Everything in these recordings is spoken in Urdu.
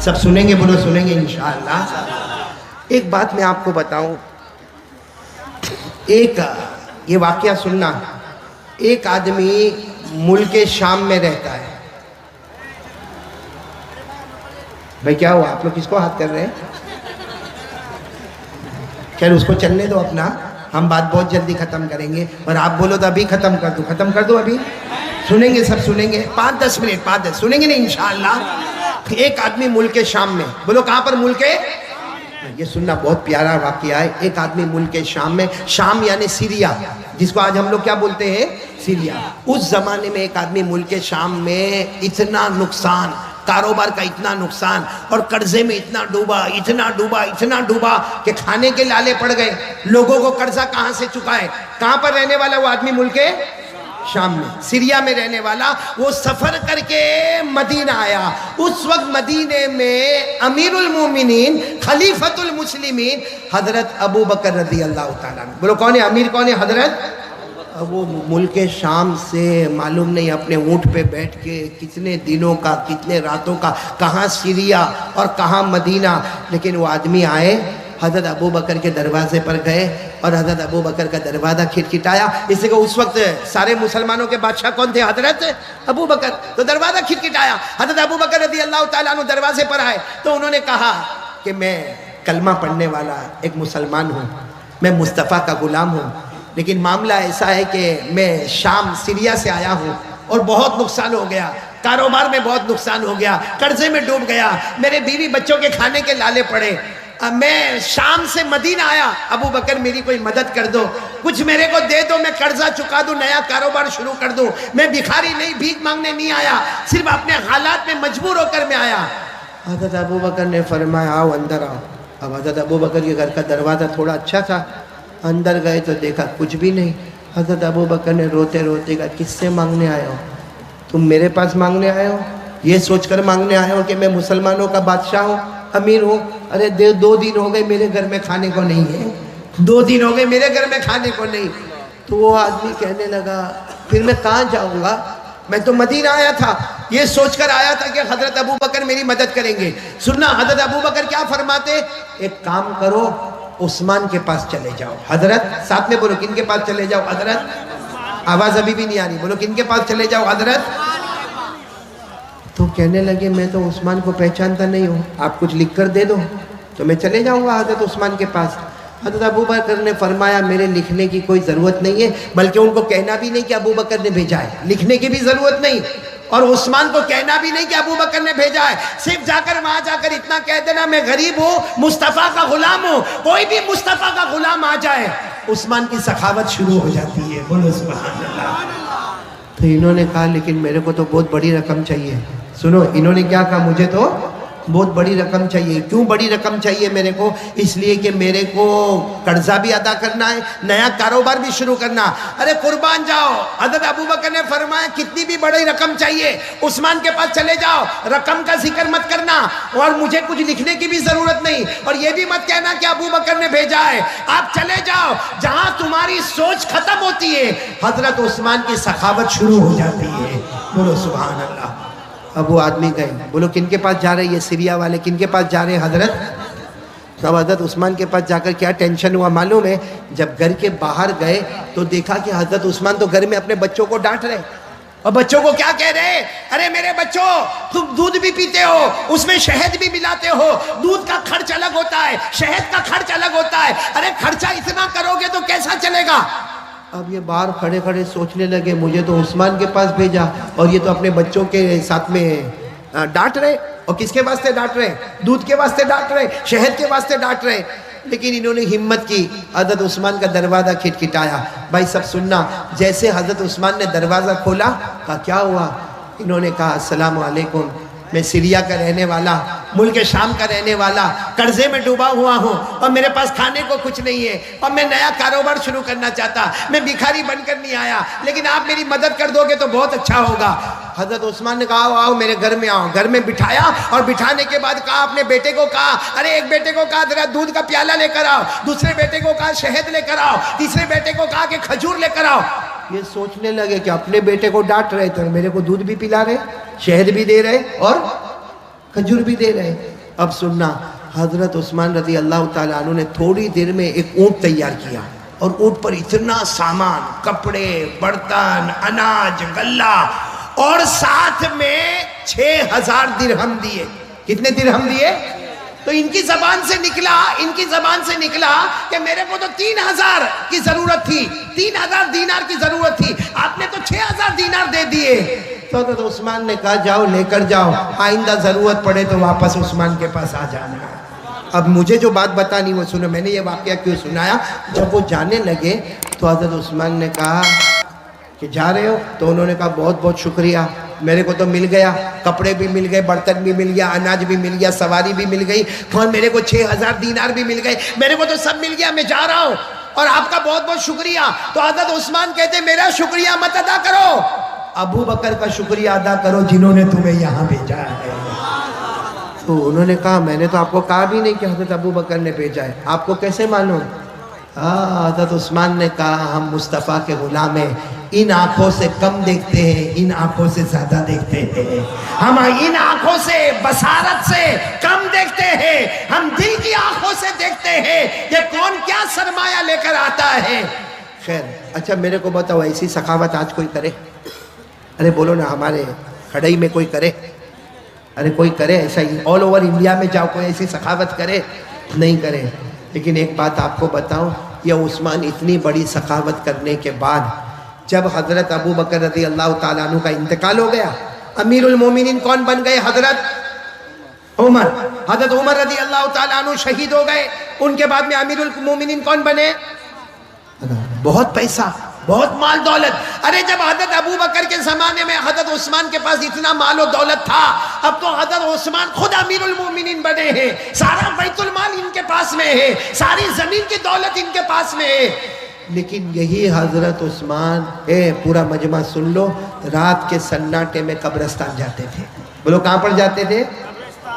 سب سنیں گے؟ بولو سنیں گے انشاءاللہ۔ ایک بات میں آپ کو بتاؤں، یہ واقعہ سننا، ایک آدمی ملک شام میں رہتا ہے۔ بھائی کیا ہوا؟ آپ لوگ کس کو ہاتھ کر رہے ہیں؟ خیر اس کو چلنے دو اپنا، ہم بات بہت جلدی ختم کریں گے، اور آپ بولو تو ابھی ختم کر دو ابھی، سنیں گے سب سنیں گے، 5-10 منٹ سنیں گے نا انشاءاللہ۔ ایک آدمی ملک شام میں، بولو کہاں پر؟ ملک، یہ سننا بہت پیارا واقعہ ہے۔ ایک آدمی ملک شام میں، شام یعنی سیریا، جس کو آج ہم لوگ کیا بولتے ہیں؟ سیریا۔ اس زمانے میں ایک آدمی ملک شام میں اتنا نقصان، کاروبار کا اتنا نقصان، اور قرضے میں اتنا ڈوبا کہ کھانے کے لالے پڑ گئے۔ لوگوں کو قرضہ کہاں سے چکائے؟ کہاں پر رہنے والا وہ آدمی؟ ملک شام میں، سیریا میں رہنے والا۔ وہ سفر کر کے مدینہ آیا۔ اس وقت مدینے میں امیر المومنین، خلیفۃ المسلمین حضرت ابو بکر رضی اللہ تعالیٰ عنہ۔ بولو کون ہے امیر؟ کون ہے؟ حضرت۔ وہ ملک شام سے معلوم نہیں اپنے اونٹ پہ بیٹھ کے کتنے دنوں کا، کتنے راتوں کا، کہاں سیریا اور کہاں مدینہ، لیکن وہ آدمی آئے، حضرت ابو بکر کے دروازے پر گئے، اور حضرت ابو بکر کا دروازہ کھٹکھٹایا۔ اس لیے کہ اس وقت سارے مسلمانوں کے بادشاہ کون تھے؟ حضرت ابو بکر۔ تو دروازہ کھٹکھٹایا، حضرت ابو بکر رضی اللہ تعالیٰ عنہ دروازے پر آئے، تو انہوں نے کہا کہ میں کلمہ پڑھنے والا ایک مسلمان ہوں، میں مصطفیٰ کا غلام ہوں، لیکن معاملہ ایسا ہے کہ میں شام سیریا سے آیا ہوں، اور بہت نقصان ہو گیا، کاروبار میں بہت نقصان ہو گیا، قرضے میں ڈوب گیا، میرے بیوی بچوں کے کھانے کے لالے پڑے، میں شام سے مدینہ آیا، ابو بکر میری کوئی مدد کر دو، کچھ میرے کو دے دو، میں قرضہ چکا دوں، نیا کاروبار شروع کر دوں، میں بھکاری نہیں، بھیک مانگنے نہیں آیا، صرف اپنے حالات میں مجبور ہو کر میں آیا۔ حضرت ابو بکر نے فرمایا آؤ اندر آؤ۔ اب حضرت ابو بکر کے گھر کا دروازہ تھوڑا اچھا تھا، اندر گئے تو دیکھا کچھ بھی نہیں۔ حضرت ابو بکر نے روتے روتے کہا کس سے مانگنے آئے ہو؟ تم میرے پاس مانگنے آئے ہو؟ یہ سوچ کر مانگنے آئے ہو کہ میں مسلمانوں کا بادشاہ ہوں، امیر ہوں؟ ارے 2 دن ہو گئے میرے گھر میں کھانے کو نہیں ہے، 2 دن ہو گئے میرے گھر میں کھانے کو نہیں۔ تو وہ آدمی کہنے لگا پھر میں کہاں جاؤں گا؟ میں تو مدینہ آیا تھا، یہ سوچ کر آیا تھا کہ حضرت ابو بکر میری مدد کریں گے۔ سننا حضرت ابو بکر کیا فرماتے؟ ایک کام کرو، عثمان کے پاس چلے جاؤ۔ حضرت، ساتھ میں بولو کن کے پاس چلے جاؤ؟ حضرت۔ آواز ابھی بھی نہیں آ رہی، بولو کن کے پاس چلے جاؤ؟ حضرت۔ تو کہنے لگے میں تو عثمان کو پہچانتا نہیں ہوں، آپ کچھ لکھ کر دے دو تو میں چلے جاؤں گا حضرت عثمان کے پاس۔ حضرت ابو بکر نے فرمایا میرے لکھنے کی کوئی ضرورت نہیں ہے، بلکہ ان کو کہنا بھی نہیں کہ ابو بکر نے بھیجا ہے، لکھنے کی بھی ضرورت نہیں، اور عثمان کو کہنا بھی نہیں کہ ابو بکر نے بھیجا ہے، صرف جا کر وہاں جا کر اتنا کہہ دینا میں غریب ہوں، مصطفیٰ کا غلام ہوں، کوئی بھی مصطفیٰ کا غلام آ جائے، عثمان کی سخاوت شروع ہو جاتی ہے۔ بولو سبحان اللہ۔ تو انہوں نے کہا لیکن میرے کو تو بہت بڑی رقم چاہیے۔ سنو انہوں نے کیا کہا؟ مجھے تو بہت بڑی رقم چاہیے۔ کیوں بڑی رقم چاہیے میرے کو؟ اس لیے کہ میرے کو قرضہ بھی ادا کرنا ہے، نیا کاروبار بھی شروع کرنا۔ ارے قربان جاؤ، حضرت ابو بکر نے فرمایا کتنی بھی بڑی رقم چاہیے عثمان کے پاس چلے جاؤ، رقم کا ذکر مت کرنا، اور مجھے کچھ لکھنے کی بھی ضرورت نہیں، اور یہ بھی مت کہنا کہ ابو بکر نے بھیجا ہے، آپ چلے جاؤ جہاں تمہاری سوچ ختم ہوتی ہے حضرت عثمان کی سخاوت شروع ہو جاتی ہے۔ بولو سبحان اللہ۔ اب وہ آدمی گئے، بولو کن کے پاس جا رہے یہ سیریا والے؟ کن کے پاس جا رہے ہیں؟ حضرت۔ اب حضرت عثمان کے پاس جا کر کیا ٹینشن ہوا معلوم ہے؟ جب گھر کے باہر گئے تو دیکھا کہ حضرت عثمان تو گھر میں اپنے بچوں کو ڈانٹ رہے، اور بچوں کو کیا کہہ رہے؟ ارے میرے بچوں تم دودھ بھی پیتے ہو، اس میں شہد بھی ملاتے ہو، دودھ کا خرچ الگ ہوتا ہے، شہد کا خرچ الگ ہوتا ہے، ارے خرچہ اتنا کرو گے تو کیسا چلے گا؟ اب یہ باہر کھڑے کھڑے سوچنے لگے مجھے تو عثمان کے پاس بھیجا، اور یہ تو اپنے بچوں کے ساتھ میں ڈانٹ رہے، اور کس کے واسطے ڈانٹ رہے؟ دودھ کے واسطے ڈانٹ رہے، شہد کے واسطے ڈانٹ رہے۔ لیکن انہوں نے ہمت کی، حضرت عثمان کا دروازہ کھٹکھٹایا۔ بھائی سب سننا، جیسے حضرت عثمان نے دروازہ کھولا، کہا کیا ہوا؟ انہوں نے کہا السلام علیکم، میں سیریا کا رہنے والا، ملک شام کا رہنے والا، قرضے میں ڈوبا ہوا ہوں، اور میرے پاس کھانے کو کچھ نہیں ہے، اور میں نیا کاروبار شروع کرنا چاہتا، میں بھکاری بن کر نہیں آیا، لیکن آپ میری مدد کر دو گے تو بہت اچھا ہوگا۔ حضرت عثمان نے کہا آؤ میرے گھر میں آؤ، گھر میں بٹھایا، اور بٹھانے کے بعد کہا اپنے بیٹے کو کہا، ارے ایک بیٹے کو کہا ذرا دودھ کا پیالہ لے کر آؤ، دوسرے بیٹے کو کہا شہد لے کر آؤ، تیسرے بیٹے کو کہا کہ کھجور لے کر آؤ۔ یہ سوچنے لگے کہ اپنے بیٹے کو ڈانٹ رہے تھے، میرے کو دودھ بھی پلا رہے، شہد بھی دے رہے اور کھجور بھی دے رہے۔ اب سننا، حضرت عثمان رضی اللہ تعالیٰ عنہ نے تھوڑی دیر میں ایک اونٹ تیار کیا، اور اونٹ پر اتنا سامان، کپڑے، برتن، اناج، غلہ، اور ساتھ میں 6000 درہم دیے۔ کتنے درہم دیے؟ تو ان کی زبان سے نکلا کہ میرے کو تو 3000 کی ضرورت تھی، 3000 دینار کی ضرورت تھی، آپ نے تو 6000 دینار دے دیے۔ تو حضرت عثمان نے کہا جاؤ لے کر جاؤ، آئندہ ضرورت پڑے تو واپس عثمان کے پاس آ جانا۔ اب مجھے جو بات بتانی وہ سنو، میں نے یہ واقعہ کیوں سنایا؟ جب وہ جانے لگے تو حضرت عثمان نے کہا کہ جا رہے ہو؟ تو انہوں نے کہا بہت بہت شکریہ، میرے کو تو مل گیا، کپڑے بھی مل گئے، برتن بھی مل گیا، اناج بھی مل گیا، سواری بھی مل گئی، اور میرے کو 6000 دینار بھی مل گئے، میرے کو تو سب مل گیا، میں جا رہا ہوں، اور آپ کا بہت بہت شکریہ۔ تو حضرت عثمان کہتے میرا شکریہ مت ادا کرو، ابو بکر کا شکریہ ادا کرو جنہوں نے تمہیں یہاں بھیجا ہے۔ تو انہوں نے کہا میں نے تو آپ کو کہا بھی نہیں کہ حضرت ابو بکر نے بھیجا ہے، آپ کو کیسے معلوم؟ حضرت عثمان نے کہا ہم مصطفیٰ کے غلام ہیں، ان آنکھوں سے کم دیکھتے ہیں، ان آنکھوں سے زیادہ دیکھتے ہیں، ہم ان آنکھوں سے بصارت سے کم دیکھتے ہیں، ہم دل کی آنکھوں سے دیکھتے ہیں کہ کون کیا سرمایہ لے کر آتا ہے۔ خیر، اچھا میرے کو بتاؤ ایسی سخاوت آج کوئی کرے؟ ارے بولو نا، ہمارے کھڑائی میں کوئی کرے؟ ارے کوئی کرے ایسا ہی؟ آل اوور انڈیا میں جاؤ کوئی ایسی سخاوت کرے؟ نہیں کرے۔ لیکن ایک بات آپ کو بتاؤں، یہ عثمان اتنی بڑی سخاوت کرنے کے بعد جب حضرت ابو بکر رضی اللہ تعالیٰ عنہ کا انتقال ہو گیا، امیر المومنین کون بن گئے؟ حضرت عمر۔ حضرت عمر رضی اللہ تعالیٰ عنہ شہید ہو گئے، ان کے بعد میں امیر المومنین کون بنے؟ بہت پیسہ، بہت مال دولت۔ ارے جب حضرت ابو بکر کے زمانے میں حضرت عثمان کے پاس اتنا مال و دولت تھا، اب تو حضرت عثمان خود امیر المومنین بنے ہیں، سارا بیت المال ان کے پاس میں ہے، ساری زمین کی دولت ان کے پاس میں ہے۔ لیکن یہی حضرت عثمان، پورا مجمع سن لو، رات کے سناٹے میں قبرستان جاتے تھے۔ بولو کہاں پر جاتے تھے؟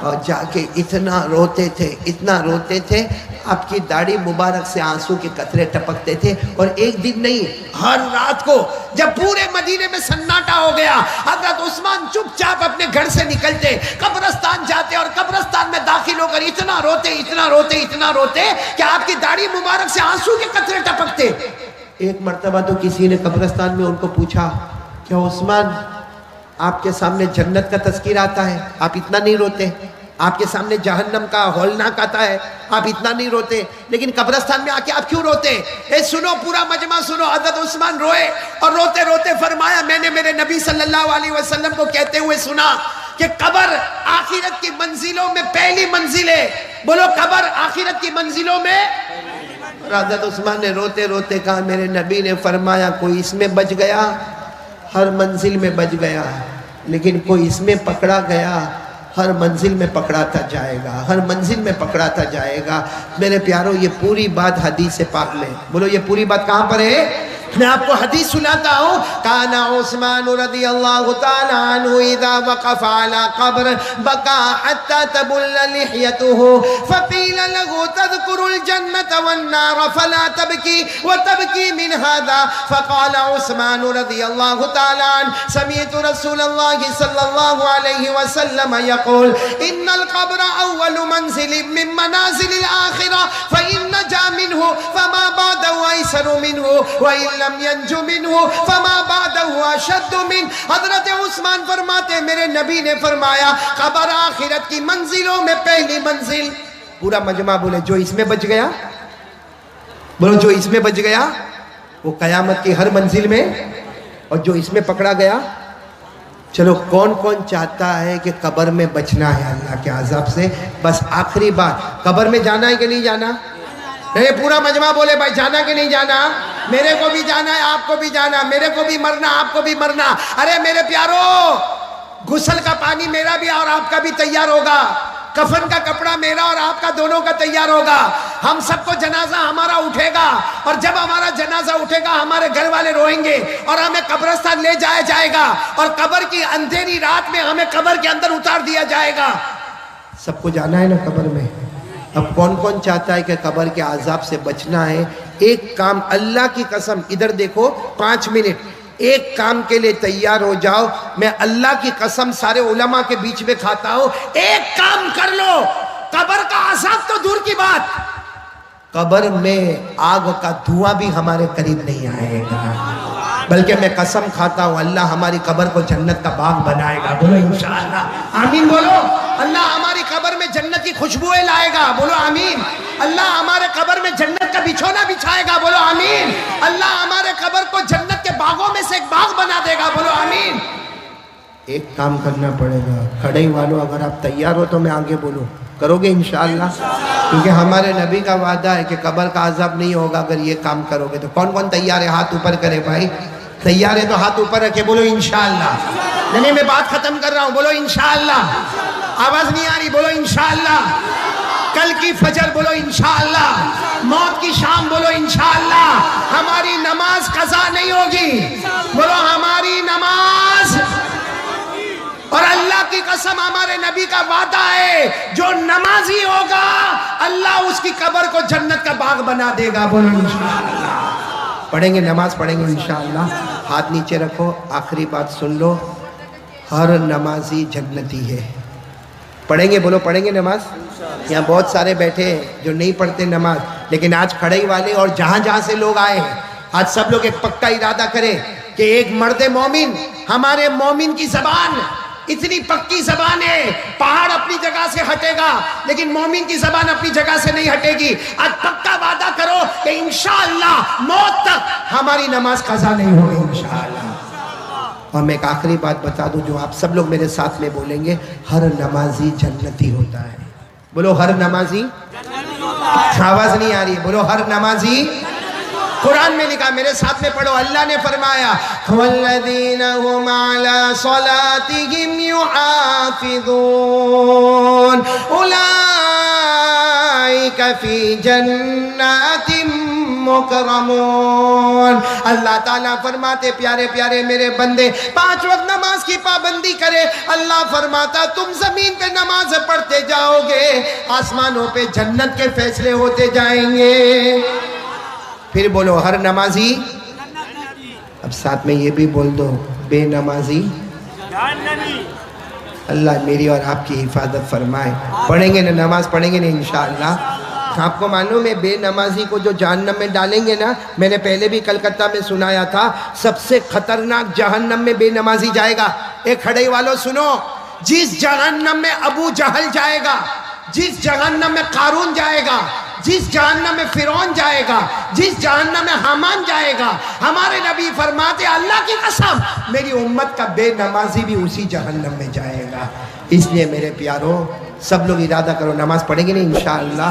اور جا کے اتنا روتے تھے، آپ کی داڑھی مبارک سے آنسو کے قطرے ٹپکتے تھے۔ اور ایک دن نہیں، ہر رات کو جب پورے مدینے میں سناٹا ہو گیا، حضرت عثمان چپ چاپ اپنے گھر سے نکلتے، قبرستان جاتے، اور قبرستان میں داخل ہو کر اتنا روتے کہ آپ کی داڑھی مبارک سے آنسو کے قطرے ٹپکتے۔ ایک مرتبہ تو کسی نے قبرستان میں ان کو پوچھا کہ عثمان آپ کے سامنے جنت کا تذکیر آتا ہے، آپ اتنا نہیں روتے؟ آپ کے سامنے جہنم کا ہولناک آتا ہے، آپ اتنا نہیں روتے، لیکن قبرستان میں آ کے آپ کیوں روتے؟ سنو، پورا مجمع سنو۔ حضرت عثمان روئے، اور روتے روتے فرمایا میں نے میرے نبی صلی اللہ علیہ وسلم کو کہتے ہوئے سنا کہ قبر آخرت کی منزلوں میں پہلی منزل ہے۔ بولو قبر آخرت کی منزلوں میں۔ حضرت عثمان نے روتے روتے کہا میرے نبی نے فرمایا کوئی اس میں بچ گیا، ہر منزل میں بچ گیا، لیکن کوئی اس میں پکڑا گیا، ہر منزل میں پکڑاتا جائے گا، ہر منزل میں پکڑاتا جائے گا۔ میرے پیاروں، یہ پوری بات حدیث پاک میں، بولو یہ پوری بات کہاں پر ہے؟ میں آپ کو حدیث سناتا ہوں۔ کان عثمان رضی اللہ تعالی عنہ اذا وقف على قبر بكى حتى تبل لحيته فقيل له تذكر الجنة والنار فلا تبكي وتبكي من هذا فقال عثمان رضي الله تعالى عنه سمعت رسول الله صلى الله عليه وسلم يقول ان القبر اول منزل من منازل الآخرة فإن نجا منه فما بعده أيسر منه وإن لم ينجو منه فما بعده اشد من۔ حضرت عثمان فرماتے میرے نبی نے فرمایا قبر آخرت کی منزلوں میں پہلی منزل۔ پورا مجمع بولے جو اس میں بچ گیا، بولو جو اس میں بچ گیا وہ قیامت کی ہر منزل میں، اور جو اس میں پکڑا گیا۔ چلو کون کون چاہتا ہے کہ قبر میں بچنا ہے اللہ کے عذاب سے؟ بس آخری بات، قبر میں جانا ہے کہ نہیں جانا؟ نہیں، پورا مجمع بولے بھائی جانا کہ نہیں جانا؟ میرے کو بھی جانا ہے، آپ کو بھی جانا، میرے کو بھی مرنا، آپ کو بھی مرنا۔ ارے میرے پیارو، غسل کا پانی میرا بھی اور آپ کا بھی تیار ہوگا، کفن کا کپڑا میرا اور آپ کا دونوں کا تیار ہوگا، ہم سب کو جنازہ ہمارا اٹھے گا، اور جب ہمارا جنازہ اٹھے گا ہمارے گھر والے روئیں گے، اور ہمیں قبرستان لے جایا جائے گا، اور قبر کی اندھیری رات میں ہمیں قبر کے اندر اتار دیا جائے گا۔ سب کو جانا ہے نا قبر میں؟ اب کون کون چاہتا ہے کہ قبر کے عذاب سے بچنا ہے؟ ایک کام، اللہ کی قسم، ادھر دیکھو 5 منٹ، ایک کام کے لیے تیار ہو جاؤ. میں اللہ کی قسم سارے علماء کے بیچ میں کھاتا ہوں, ایک کام کر لو, قبر کا عذاب تو دور کی بات, قبر میں آگ کا دھواں بھی ہمارے قریب نہیں آئے گا, بلکہ میں قسم کھاتا ہوں اللہ ہماری قبر کو جنت کا باغ بنائے گا. بولو انشاءاللہ, آمین بولو. اللہ ہماری قبر میں جنت کی خوشبوئیں لائے گا. بولو آمین. اللہ ہمارے قبر میں جنت کا بچھونا بچھائے گا. بولو آمین. اللہ ہمارے قبر کو جنت کے باغوں میں سے ایک باغ بنا دے گا. بولو آمین. ایک کام کرنا پڑے گا. کھڑے والوں اگر آپ تیار ہو تو میں آگے بولوں, کرو گے انشاءاللہ؟ کیونکہ ہمارے نبی کا وعدہ ہے کہ قبر کا عذاب نہیں ہوگا اگر یہ کام کرو گے. تو کون کون تیار ہے؟ ہاتھ اوپر کرے بھائی. تیار ہے تو ہاتھ اوپر رکھے, بولو انشاءاللہ. نہیں میں بات ختم کر رہا ہوں, بولو انشاءاللہ. آواز نہیں آ رہی, بولو انشاءاللہ. کل کی فجر بولو انشاءاللہ. موت کی شام بولو انشاءاللہ. ہماری نماز قضا نہیں ہوگی, بولو ہماری نماز. اور اللہ کی قسم ہمارے نبی کا وعدہ ہے جو نمازی ہوگا اللہ اس کی قبر کو جنت کا باغ بنا دے گا. بولو انشاءاللہ. پڑھیں گے, نماز پڑھیں گے انشاءاللہ. ہاتھ نیچے رکھو, آخری بات سن لو, ہر نمازی جنتی ہے. پڑھیں گے, بولو پڑھیں گے نماز. یہاں بہت سارے بیٹھے ہیں جو نہیں پڑھتے نماز, لیکن آج کھڑائی والے اور جہاں جہاں سے لوگ آئے ہیں, آج سب لوگ ایک پکا ارادہ کریں کہ ایک مرد مومن, ہمارے مومن کی زبان اتنی پکی زبان ہے, پہاڑ اپنی جگہ سے ہٹے گا لیکن مومن کی زبان اپنی جگہ سے نہیں ہٹے گی. آج پکا وعدہ کرو کہ انشاءاللہ موت تک ہماری نماز قضا نہیں ہوگی انشاءاللہ. اور میں ایک آخری بات بتا دوں جو آپ سب لوگ میرے ساتھ میں بولیں گے, ہر نمازی جنتی ہوتا ہے. بولو ہر نمازی. آواز نہیں آ رہی ہے, بولو ہر نمازی. قرآن میں لکھا, میرے ساتھ میں پڑھو. اللہ نے فرمایا وَالَّذِينَ هُمْ عَلَى صَلَاتِهِمْ يُحَافِظُونَ أُولَئِكَ فِي جَنَّاتٍ مُكْرَمُونَ. اللہ تعالیٰ فرماتے پیارے پیارے میرے بندے 5 وقت نماز کی پابندی کرے. اللہ فرماتا تم زمین پہ نماز پڑھتے جاؤ گے, آسمانوں پہ جنت کے فیصلے ہوتے جائیں گے. پھر بولو ہر نمازی. اب ساتھ میں یہ بھی بول دو, بے نمازی. اللہ میری اور آپ کی حفاظت فرمائے. پڑھیں گے نا نماز, پڑھیں گے نا انشاءاللہ. آپ کو معلوم ہے بے نمازی کو جو جہنم میں ڈالیں گے نا, میں نے پہلے بھی کلکتہ میں سنایا تھا, سب سے خطرناک جہنم میں بے نمازی جائے گا. ایک کھڑے والوں سنو, جس جہنم میں ابو جہل جائے گا, جس جہنم میں قارون جائے گا, جس جہنم میں فرعون جائے گا, جس جہنم میں حامان جائے گا, ہمارے نبی فرماتے اللہ کی قسم میری امت کا بے نمازی بھی اسی جہنم میں جائے گا. اس لیے میرے پیاروں سب لوگ ارادہ کرو, نماز پڑھیں گے نہیں انشاءاللہ.